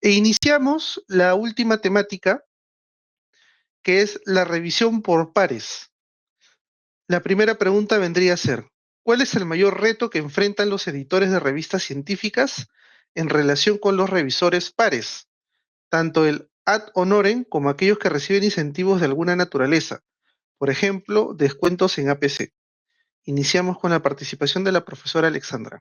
E iniciamos la última temática, que es la revisión por pares. La primera pregunta vendría a ser, ¿cuál es el mayor reto que enfrentan los editores de revistas científicas en relación con los revisores pares, tanto el ad honorem como aquellos que reciben incentivos de alguna naturaleza, por ejemplo, descuentos en APC? Iniciamos con la participación de la profesora Alexandra.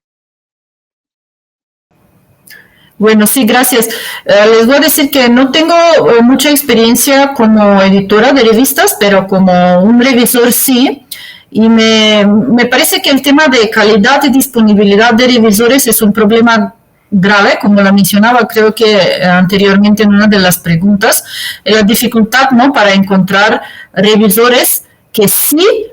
Bueno, sí, gracias. Les voy a decir que no tengo mucha experiencia como editora de revistas, pero como un revisor sí. Y me parece que el tema de calidad y disponibilidad de revisores es un problema grave, como la mencionaba creo que anteriormente en una de las preguntas, la dificultad, ¿no?, para encontrar revisores que sí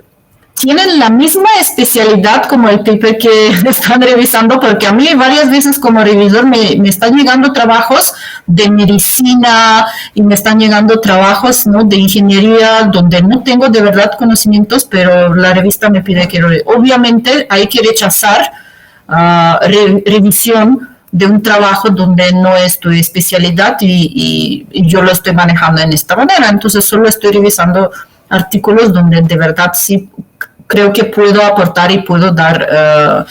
tienen la misma especialidad como el paper que están revisando, porque a mí varias veces como revisor me están llegando trabajos de medicina y me están llegando trabajos, ¿no?, de ingeniería donde no tengo de verdad conocimientos, pero la revista me pide que obviamente hay que rechazar revisión de un trabajo donde no es tu especialidad y yo lo estoy manejando en esta manera, entonces solo estoy revisando artículos donde de verdad sí creo que puedo aportar y puedo dar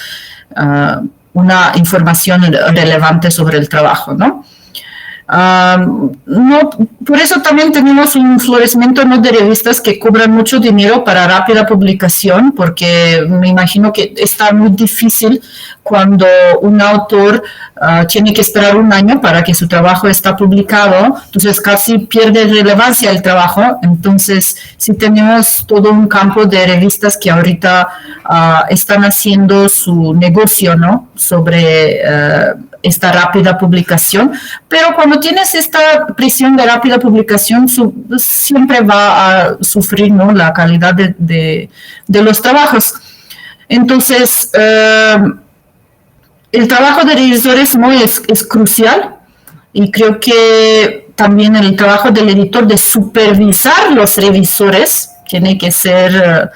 una información relevante sobre el trabajo, ¿no? No, por eso también tenemos un florecimiento, ¿no?, de revistas que cobran mucho dinero para rápida publicación, porque me imagino que está muy difícil cuando un autor tiene que esperar un año para que su trabajo está publicado, entonces casi pierde relevancia el trabajo. Entonces sí tenemos todo un campo de revistas que ahorita están haciendo su negocio, ¿no?, sobre esta rápida publicación, pero cuando tienes esta presión de rápida publicación siempre va a sufrir, ¿no?, la calidad de los trabajos. Entonces el trabajo de revisores, ¿no?, es crucial, y creo que también el trabajo del editor de supervisar los revisores tiene que ser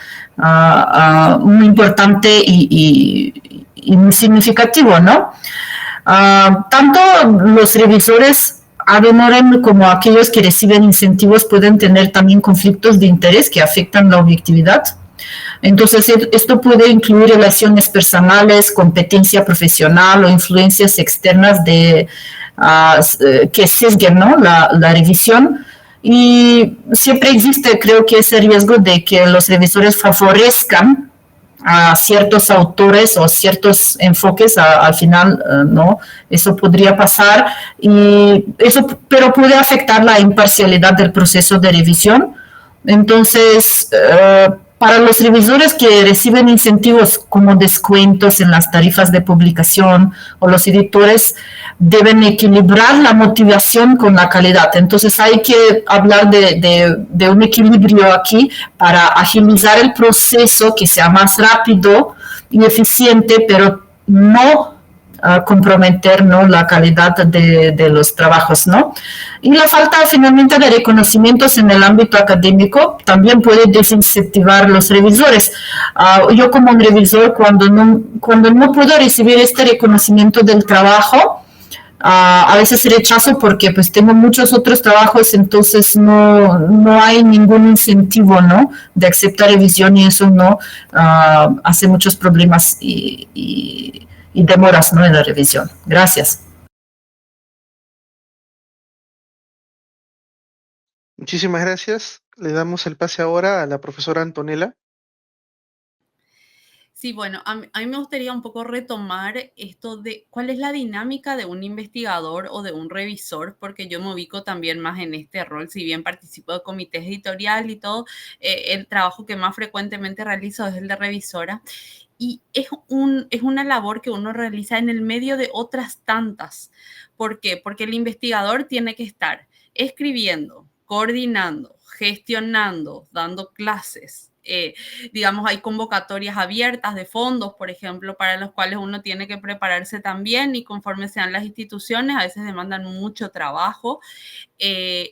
muy importante y muy significativo, ¿no? Tanto los revisores ad honorem como aquellos que reciben incentivos pueden tener también conflictos de interés que afectan la objetividad. Entonces, esto puede incluir relaciones personales, competencia profesional o influencias externas que sesguen, ¿no?, la revisión. Y siempre existe, creo que, ese riesgo de que los revisores favorezcan a ciertos autores o ciertos enfoques al final, ¿no? Eso podría pasar, pero puede afectar la imparcialidad del proceso de revisión. Entonces, para los revisores que reciben incentivos como descuentos en las tarifas de publicación, o los editores deben equilibrar la motivación con la calidad. Entonces hay que hablar de un equilibrio aquí para agilizar el proceso, que sea más rápido y eficiente, pero no comprometer, ¿no?, la calidad de los trabajos, ¿no? Y la falta finalmente de reconocimientos en el ámbito académico también puede desincentivar los revisores. Yo como un revisor, cuando no puedo recibir este reconocimiento del trabajo, a veces rechazo porque pues tengo muchos otros trabajos, entonces no hay ningún incentivo, ¿no?, de aceptar revisión, y eso no hace muchos problemas y demoras, ¿no?, en la revisión. Gracias. Muchísimas gracias. Le damos el pase ahora a la profesora Antonella. Sí, bueno, a mí me gustaría un poco retomar esto de cuál es la dinámica de un investigador o de un revisor, porque yo me ubico también más en este rol, si bien participo de comités editorial y todo, el trabajo que más frecuentemente realizo es el de revisora. Y es una labor que uno realiza en el medio de otras tantas. ¿Por qué? Porque el investigador tiene que estar escribiendo, coordinando, gestionando, dando clases. Digamos, hay convocatorias abiertas de fondos, por ejemplo, para los cuales uno tiene que prepararse también, y conforme sean las instituciones, a veces demandan mucho trabajo.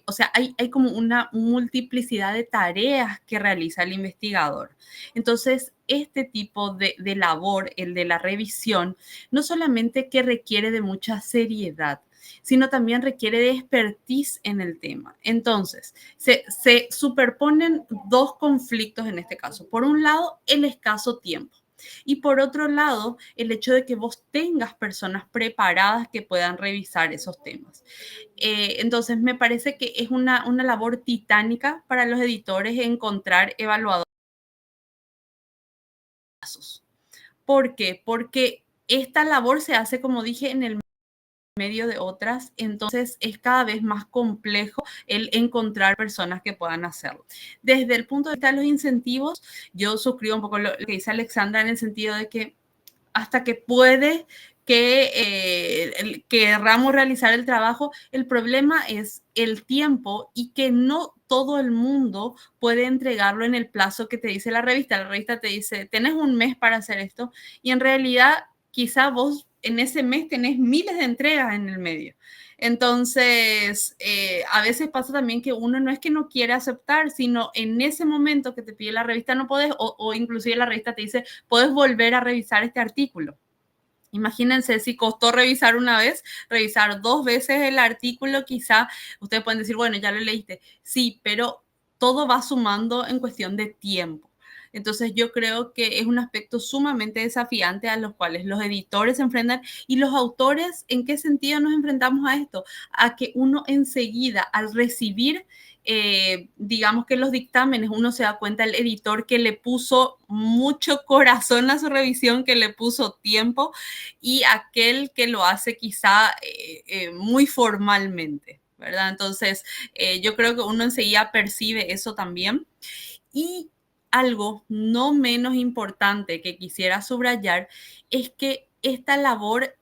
O sea, hay como una multiplicidad de tareas que realiza el investigador. Entonces, este tipo de labor, el de la revisión, no solamente que requiere de mucha seriedad, sino también requiere de expertise en el tema. Entonces, se superponen dos conflictos en este caso. Por un lado, el escaso tiempo. Y por otro lado, el hecho de que vos tengas personas preparadas que puedan revisar esos temas. Entonces, me parece que es una labor titánica para los editores encontrar evaluadores. ¿Por qué? Porque esta labor se hace, como dije, en el medio de otras, entonces es cada vez más complejo el encontrar personas que puedan hacerlo. Desde el punto de vista de los incentivos, yo suscribo un poco lo que dice Alexandra en el sentido de que hasta que puede que querramos realizar el trabajo, el problema es el tiempo y que no todo el mundo puede entregarlo en el plazo que te dice la revista. La revista te dice, tenés un mes para hacer esto y en realidad quizá vos en ese mes tenés miles de entregas en el medio. Entonces, a veces pasa también que uno no es que no quiere aceptar, sino en ese momento que te pide la revista no podés, o inclusive la revista te dice, puedes volver a revisar este artículo. Imagínense si costó revisar una vez, revisar 2 veces el artículo, quizá ustedes pueden decir, bueno, ya lo leíste. Sí, pero todo va sumando en cuestión de tiempo. Entonces yo creo que es un aspecto sumamente desafiante a los cuales los editores se enfrentan y los autores, ¿en qué sentido nos enfrentamos a esto? A que uno enseguida al recibir digamos que los dictámenes, uno se da cuenta el editor que le puso mucho corazón a su revisión, que le puso tiempo y aquel que lo hace quizá muy formalmente, ¿verdad? Entonces, yo creo que uno enseguida percibe eso también. Y algo no menos importante que quisiera subrayar es que esta labor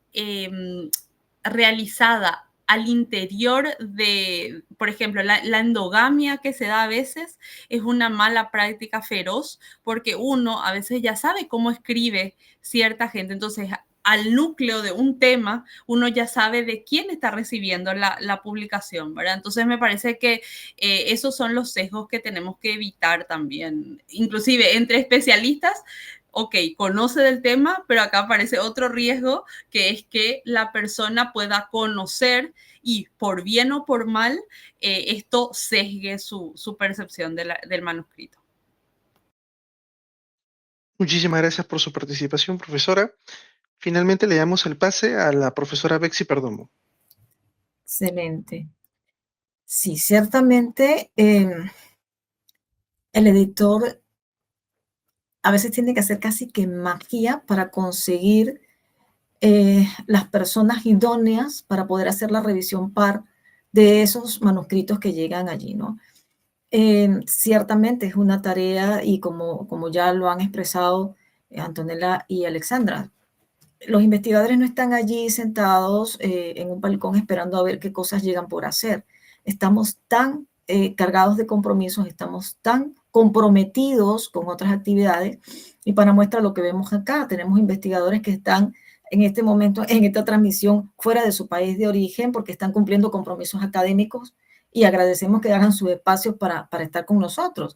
realizada al interior de, por ejemplo, la endogamia que se da a veces es una mala práctica feroz porque uno a veces ya sabe cómo escribe cierta gente. Entonces, al núcleo de un tema, uno ya sabe de quién está recibiendo la publicación, ¿verdad? Entonces, me parece que esos son los sesgos que tenemos que evitar también. Inclusive, entre especialistas, ok, conoce del tema, pero acá aparece otro riesgo, que es que la persona pueda conocer y por bien o por mal, esto sesgue su percepción del manuscrito. Muchísimas gracias por su participación, profesora. Finalmente le damos el pase a la profesora Bexy Perdomo. Excelente. Sí, ciertamente el editor a veces tiene que hacer casi que magia para conseguir las personas idóneas para poder hacer la revisión par de esos manuscritos que llegan allí, ¿no? Ciertamente es una tarea y como ya lo han expresado Antonella y Alexandra, los investigadores no están allí sentados en un balcón esperando a ver qué cosas llegan por hacer. Estamos tan cargados de compromisos, estamos tan comprometidos con otras actividades y para muestra lo que vemos acá, tenemos investigadores que están en este momento, en esta transmisión, fuera de su país de origen porque están cumpliendo compromisos académicos y agradecemos que hagan sus espacios para estar con nosotros.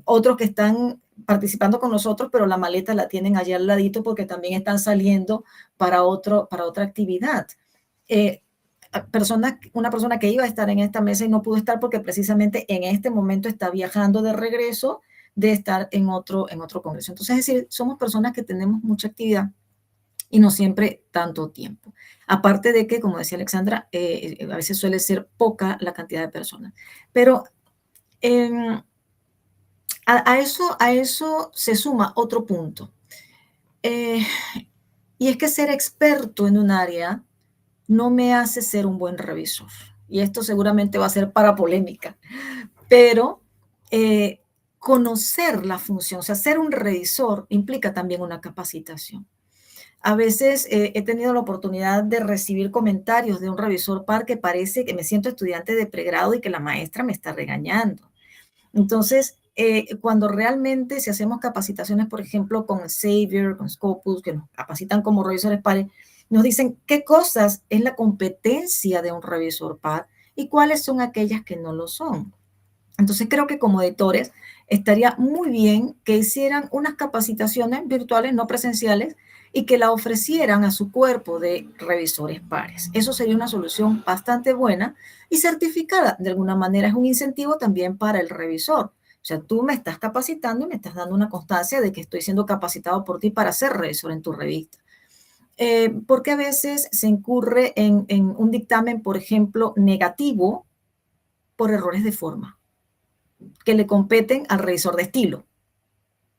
Otros que están participando con nosotros, pero la maleta la tienen allá al ladito porque también están saliendo para otra actividad. Una persona que iba a estar en esta mesa y no pudo estar porque precisamente en este momento está viajando de regreso de estar en otro congreso. Entonces, es decir, somos personas que tenemos mucha actividad y no siempre tanto tiempo. Aparte de que, como decía Alexandra, a veces suele ser poca la cantidad de personas. Pero a eso se suma otro punto. Y es que ser experto en un área no me hace ser un buen revisor. Y esto seguramente va a ser para polémica. Pero conocer la función, o sea, ser un revisor implica también una capacitación. A veces he tenido la oportunidad de recibir comentarios de un revisor par que parece que me siento estudiante de pregrado y que la maestra me está regañando. Entonces, cuando realmente si hacemos capacitaciones, por ejemplo, con Xavier, con Scopus, que nos capacitan como revisores pares, nos dicen qué cosas es la competencia de un revisor par y cuáles son aquellas que no lo son. Entonces creo que como editores estaría muy bien que hicieran unas capacitaciones virtuales, no presenciales, y que la ofrecieran a su cuerpo de revisores pares. Eso sería una solución bastante buena y certificada. De alguna manera es un incentivo también para el revisor. O sea, tú me estás capacitando y me estás dando una constancia de que estoy siendo capacitado por ti para ser revisor en tu revista. Porque a veces se incurre en un dictamen, por ejemplo, negativo por errores de forma que le competen al revisor de estilo,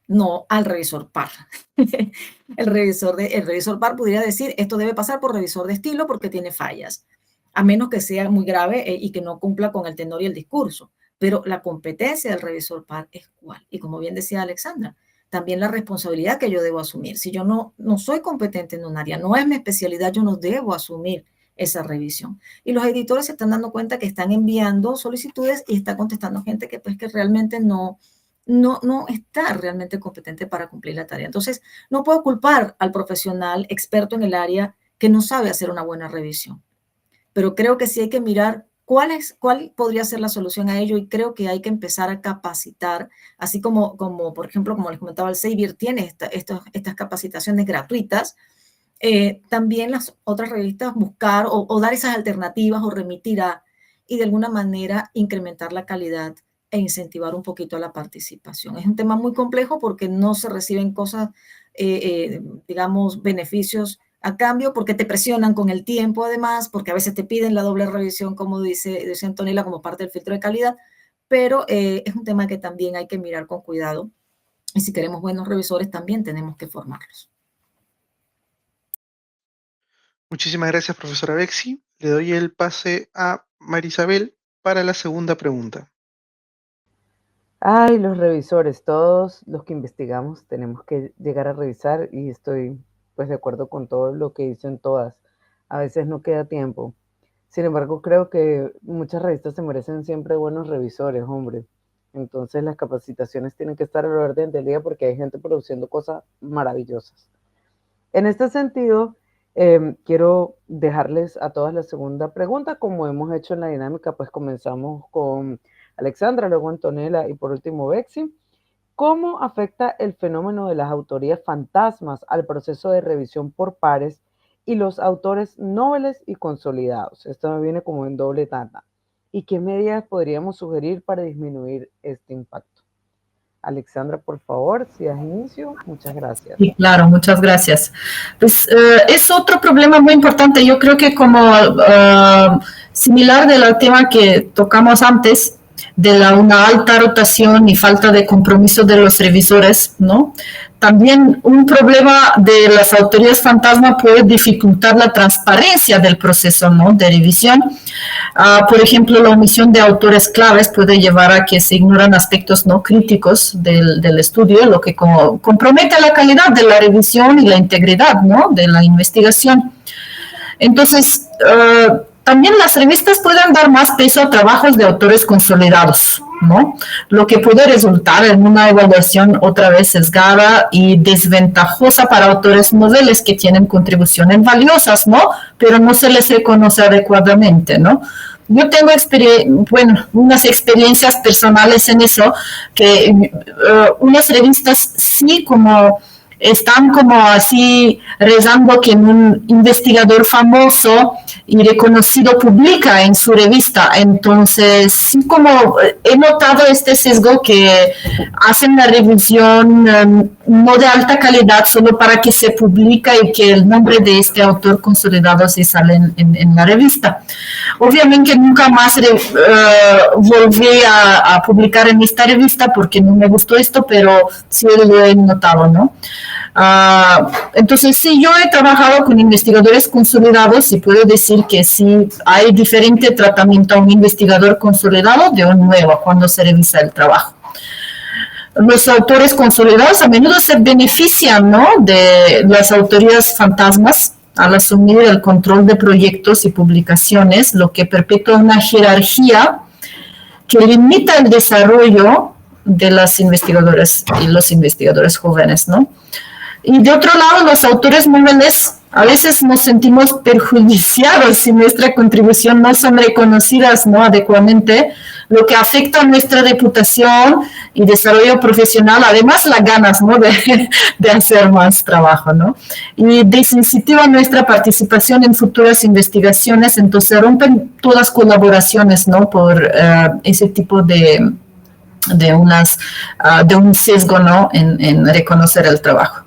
no al revisor par. El revisor par pudiera decir, esto debe pasar por revisor de estilo porque tiene fallas, a menos que sea muy grave y que no cumpla con el tenor y el discurso. Pero la competencia del revisor par es cuál. Y como bien decía Alexandra, también la responsabilidad que yo debo asumir. Si yo no soy competente en un área, no es mi especialidad, yo no debo asumir esa revisión. Y los editores se están dando cuenta que están enviando solicitudes y está contestando gente que, pues, que realmente no está realmente competente para cumplir la tarea. Entonces, no puedo culpar al profesional experto en el área que no sabe hacer una buena revisión. Pero creo que sí hay que mirar cuál podría ser la solución a ello, y creo que hay que empezar a capacitar, así como por ejemplo, como les comentaba, el Elsevier tiene estas capacitaciones gratuitas. También las otras revistas buscar o dar esas alternativas o remitir y de alguna manera incrementar la calidad e incentivar un poquito a la participación. Es un tema muy complejo porque no se reciben cosas, digamos, beneficios a cambio, porque te presionan con el tiempo además, porque a veces te piden la doble revisión, como dice Antonella, como parte del filtro de calidad, pero es un tema que también hay que mirar con cuidado, y si queremos buenos revisores también tenemos que formarlos. Muchísimas gracias, profesora Bexi. Le doy el pase a Marisabel para la segunda pregunta. Ay, los revisores, todos los que investigamos tenemos que llegar a revisar, y estoy pues de acuerdo con todo lo que dicen todas. A veces no queda tiempo. Sin embargo, creo que muchas revistas se merecen siempre buenos revisores, hombre. Entonces las capacitaciones tienen que estar a la orden del día porque hay gente produciendo cosas maravillosas. En este sentido, quiero dejarles a todas la segunda pregunta. Como hemos hecho en la dinámica, pues comenzamos con Alexandra, luego Antonella y por último Bexi. ¿Cómo afecta el fenómeno de las autorías fantasmas al proceso de revisión por pares y los autores nobles y consolidados? Esto me viene como en doble tanda. ¿Y qué medidas podríamos sugerir para disminuir este impacto? Alexandra, por favor, si das inicio. Muchas gracias. Sí, claro, muchas gracias. Pues es otro problema muy importante. Yo creo que como similar del tema que tocamos antes, de una alta rotación y falta de compromiso de los revisores, ¿no? También un problema de las autorías fantasma puede dificultar la transparencia del proceso, ¿no?, de revisión. Por ejemplo, la omisión de autores claves puede llevar a que se ignoran aspectos no críticos del estudio, lo que compromete la calidad de la revisión y la integridad, ¿no?, de la investigación. Entonces, también las revistas pueden dar más peso a trabajos de autores consolidados, ¿no?, lo que puede resultar en una evaluación otra vez sesgada y desventajosa para autores noveles que tienen contribuciones valiosas, ¿no?, pero no se les reconoce adecuadamente, ¿no? Yo tengo unas experiencias personales en eso, que unas revistas sí están como así rezando que un investigador famoso y reconocido publica en su revista. Entonces, sí, como he notado este sesgo que hacen la revisión no de alta calidad solo para que se publica y que el nombre de este autor consolidado se sale en la revista. Obviamente nunca más volví a publicar en esta revista porque no me gustó esto, pero sí lo he notado, ¿no? Entonces, sí, yo he trabajado con investigadores consolidados y puedo decir que sí hay diferente tratamiento a un investigador consolidado de un nuevo cuando se revisa el trabajo. Los autores consolidados a menudo se benefician, ¿no?, de las autorías fantasmas al asumir el control de proyectos y publicaciones, lo que perpetúa una jerarquía que limita el desarrollo de las investigadoras y los investigadores jóvenes, ¿no? Y de otro lado, los autores noveles a veces nos sentimos perjudicados si nuestra contribución no son reconocidas, ¿no?, adecuadamente, lo que afecta a nuestra reputación y desarrollo profesional, además las ganas, ¿no?, de hacer más trabajo, ¿no? Y desincentiva nuestra participación en futuras investigaciones, entonces rompen todas las colaboraciones, ¿no?, por ese tipo de un sesgo, ¿no?, en reconocer el trabajo.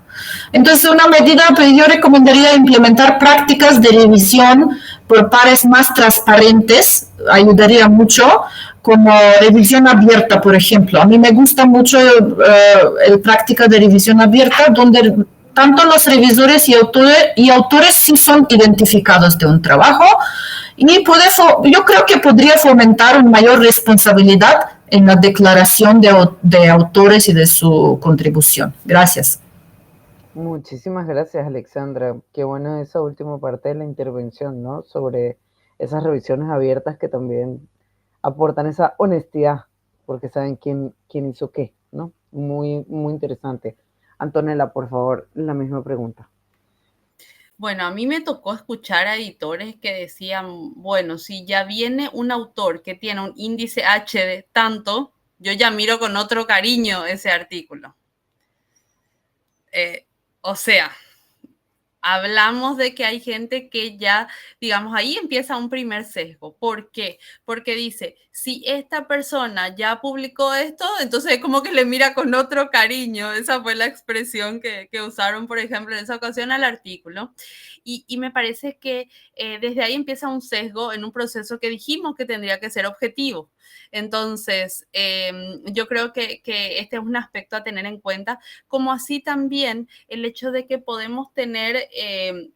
Entonces, una medida, pues yo recomendaría implementar prácticas de revisión por pares más transparentes, ayudaría mucho, como revisión abierta, por ejemplo. A mí me gusta mucho el práctica de revisión abierta, donde tanto los revisores y autores sí son identificados de un trabajo, y yo creo que podría fomentar una mayor responsabilidad en la declaración de autores y de su contribución. Gracias. Muchísimas gracias, Alexandra. Qué buena esa última parte de la intervención, ¿no? Sobre esas revisiones abiertas que también aportan esa honestidad, porque saben quién hizo qué, ¿no? Muy, muy interesante. Antonella, por favor, la misma pregunta. Bueno, a mí me tocó escuchar a editores que decían, bueno, si ya viene un autor que tiene un índice H de tanto, yo ya miro con otro cariño ese artículo. O sea, hablamos de que hay gente que ya, digamos, ahí empieza un primer sesgo. ¿Por qué? Porque dice, si esta persona ya publicó esto, entonces como que le mira con otro cariño. Esa fue la expresión que usaron, por ejemplo, en esa ocasión al artículo. Y me parece que desde ahí empieza un sesgo en un proceso que dijimos que tendría que ser objetivo. Entonces, yo creo que este es un aspecto a tener en cuenta, como así también el hecho de que podemos tener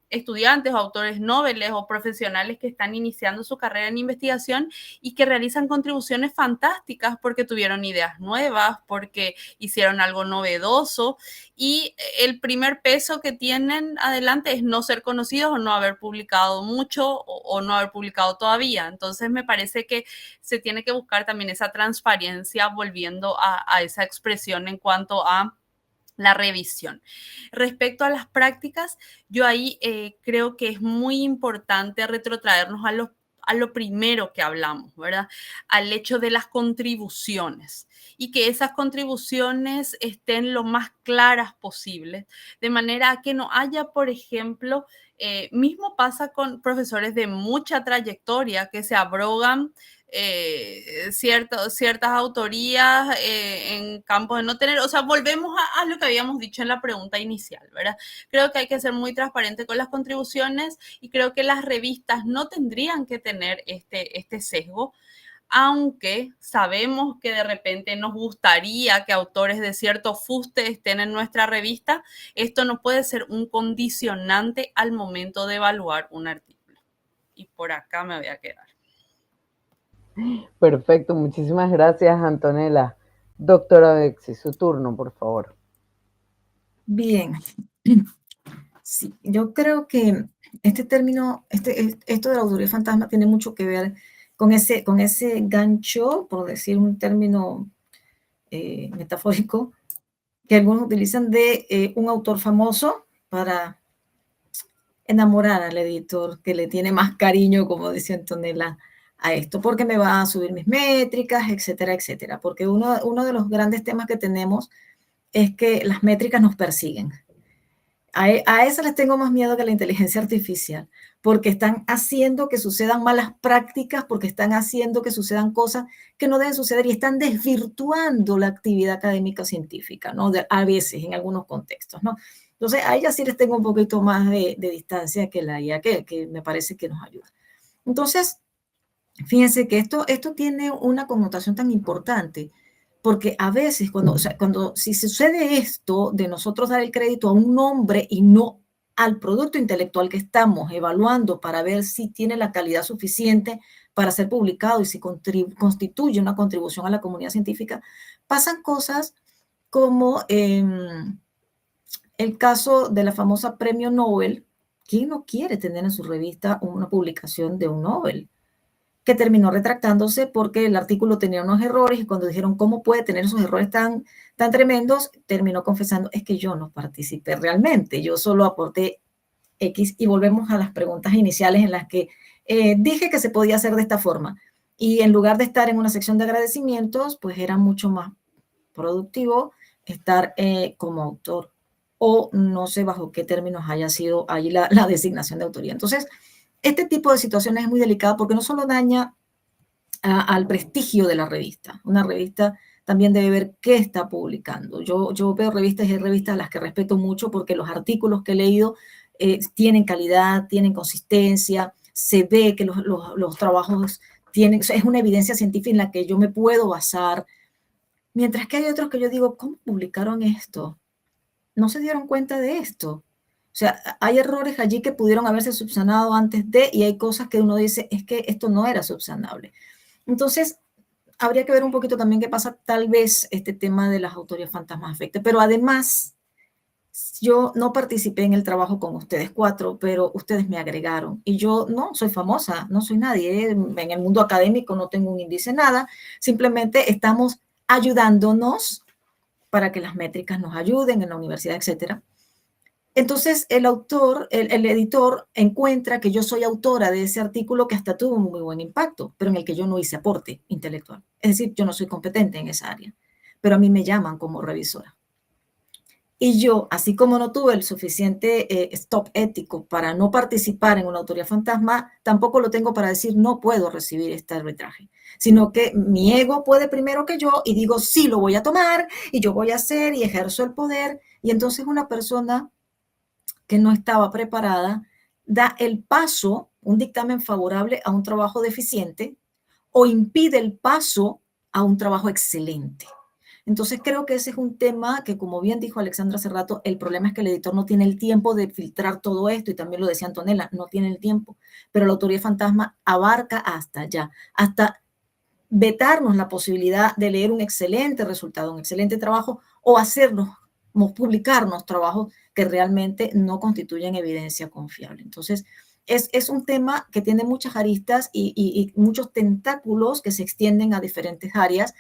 estudiantes o autores nobles o profesionales que están iniciando su carrera en investigación y que realizan contribuciones fantásticas porque tuvieron ideas nuevas, porque hicieron algo novedoso, y el primer peso que tienen adelante es no ser conocidos o no haber publicado mucho o no haber publicado todavía. Entonces me parece que se tiene que buscar también esa transparencia, volviendo a esa expresión en cuanto a la revisión. Respecto a las prácticas, yo ahí creo que es muy importante retrotraernos a lo primero que hablamos, ¿verdad? Al hecho de las contribuciones, y que esas contribuciones estén lo más claras posibles, de manera que no haya, por ejemplo, mismo pasa con profesores de mucha trayectoria que se abrogan ciertas autorías en campos de no tener, o sea, volvemos a lo que habíamos dicho en la pregunta inicial, ¿verdad? Creo que hay que ser muy transparente con las contribuciones y creo que las revistas no tendrían que tener este sesgo, aunque sabemos que de repente nos gustaría que autores de cierto fuste estén en nuestra revista. Esto no puede ser un condicionante al momento de evaluar un artículo. Y por acá me voy a quedar. Perfecto, muchísimas gracias, Antonella. Doctora Bexi, su turno, por favor. Bien. Sí, yo creo que este término, esto de la autoría fantasma tiene mucho que ver con ese gancho, por decir un término metafórico, que algunos utilizan de un autor famoso para enamorar al editor que le tiene más cariño, como dice Antonella, a esto, porque me va a subir mis métricas, etcétera, etcétera. Porque uno de los grandes temas que tenemos es que las métricas nos persiguen. A eso les tengo más miedo que a la inteligencia artificial, porque están haciendo que sucedan malas prácticas, porque están haciendo que sucedan cosas que no deben suceder y están desvirtuando la actividad académica científica, ¿no? A veces, en algunos contextos, ¿no? Entonces, a ella sí les tengo un poquito más de distancia que la IA, que me parece que nos ayuda. Entonces, fíjense que esto tiene una connotación tan importante, porque a veces si sucede esto de nosotros dar el crédito a un nombre y no al producto intelectual que estamos evaluando para ver si tiene la calidad suficiente para ser publicado y si constituye una contribución a la comunidad científica, pasan cosas como el caso de la famosa premio Nobel. ¿Quién no quiere tener en su revista una publicación de un Nobel? Que terminó retractándose porque el artículo tenía unos errores y cuando dijeron cómo puede tener esos errores tan tremendos, terminó confesando, es que yo no participé realmente, yo solo aporté X, y volvemos a las preguntas iniciales en las que dije que se podía hacer de esta forma. Y en lugar de estar en una sección de agradecimientos, pues era mucho más productivo estar como autor, o no sé bajo qué términos haya sido ahí la designación de autoría. Entonces, este tipo de situaciones es muy delicada porque no solo daña al prestigio de la revista. Una revista también debe ver qué está publicando. Yo veo revistas y hay revistas a las que respeto mucho porque los artículos que he leído tienen calidad, tienen consistencia, se ve que los trabajos tienen, es una evidencia científica en la que yo me puedo basar, mientras que hay otros que yo digo, ¿cómo publicaron esto? ¿No se dieron cuenta de esto? O sea, hay errores allí que pudieron haberse subsanado antes de, y hay cosas que uno dice, es que esto no era subsanable. Entonces, habría que ver un poquito también qué pasa, tal vez este tema de las autorías fantasmas afecte, pero además, yo no participé en el trabajo con ustedes 4, pero ustedes me agregaron, y yo no soy famosa, no soy nadie, en el mundo académico no tengo un índice, nada, simplemente estamos ayudándonos para que las métricas nos ayuden en la universidad, etcétera. Entonces, el autor, el editor encuentra que yo soy autora de ese artículo que hasta tuvo un muy buen impacto, pero en el que yo no hice aporte intelectual. Es decir, yo no soy competente en esa área, pero a mí me llaman como revisora. Y yo, así como no tuve el suficiente stop ético para no participar en una autoría fantasma, tampoco lo tengo para decir no puedo recibir este arbitraje, sino que mi ego puede primero que yo y digo sí, lo voy a tomar y yo voy a hacer y ejerzo el poder. Y entonces una persona que no estaba preparada da el paso, un dictamen favorable a un trabajo deficiente o impide el paso a un trabajo excelente. Entonces creo que ese es un tema que, como bien dijo Alexandra hace rato, el problema es que el editor no tiene el tiempo de filtrar todo esto, y también lo decía Antonella, no tiene el tiempo, pero la autoría fantasma abarca hasta allá, hasta vetarnos la posibilidad de leer un excelente resultado, un excelente trabajo, o hacernos, publicarnos trabajos que realmente no constituyen evidencia confiable. Entonces, es un tema que tiene muchas aristas y muchos tentáculos que se extienden a diferentes áreas,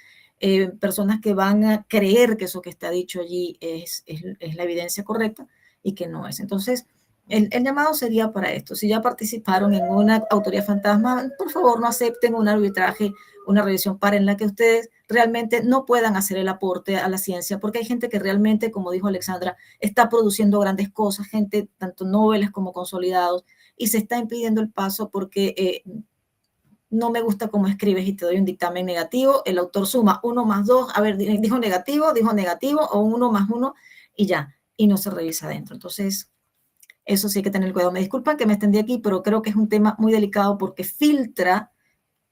personas que van a creer que eso que está dicho allí es la evidencia correcta y que no es. Entonces, el llamado sería para esto. Si ya participaron en una autoría fantasma, por favor no acepten un arbitraje, una revisión par en la que ustedes realmente no puedan hacer el aporte a la ciencia, porque hay gente que realmente, como dijo Alexandra, está produciendo grandes cosas, gente tanto nobles como consolidados, y se está impidiendo el paso porque no me gusta cómo escribes y te doy un dictamen negativo, el autor suma 1 más 2, a ver, dijo negativo, o 1 más 1 y ya, y no se revisa adentro. Entonces, eso sí hay que tener cuidado. Me disculpan que me extendí aquí, pero creo que es un tema muy delicado porque filtra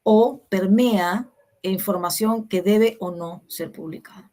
o permea información que debe o no ser publicada.